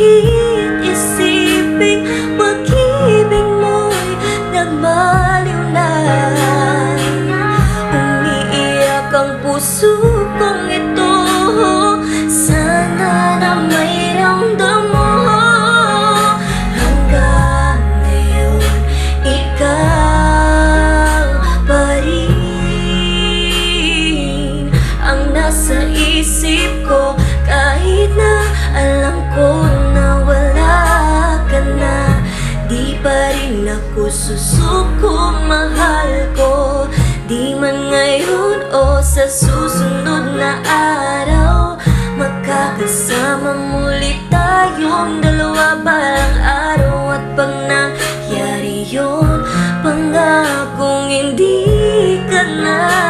Bakit isiping pag-ibig mo'y nagmaliw na? Umiiyak ang puso kong ito. Sana na may ramdam mo. Hanggang ngayon, ikaw pa rin ang nasa isip ko. Kahit na alam ko na wala ka na, di pa rin ako susuko, mahal ko. Di man ngayon o sa susunod na araw, magkakasama muli tayong dalawa balang araw. At pag nangyari yun, pangakong hindi ka na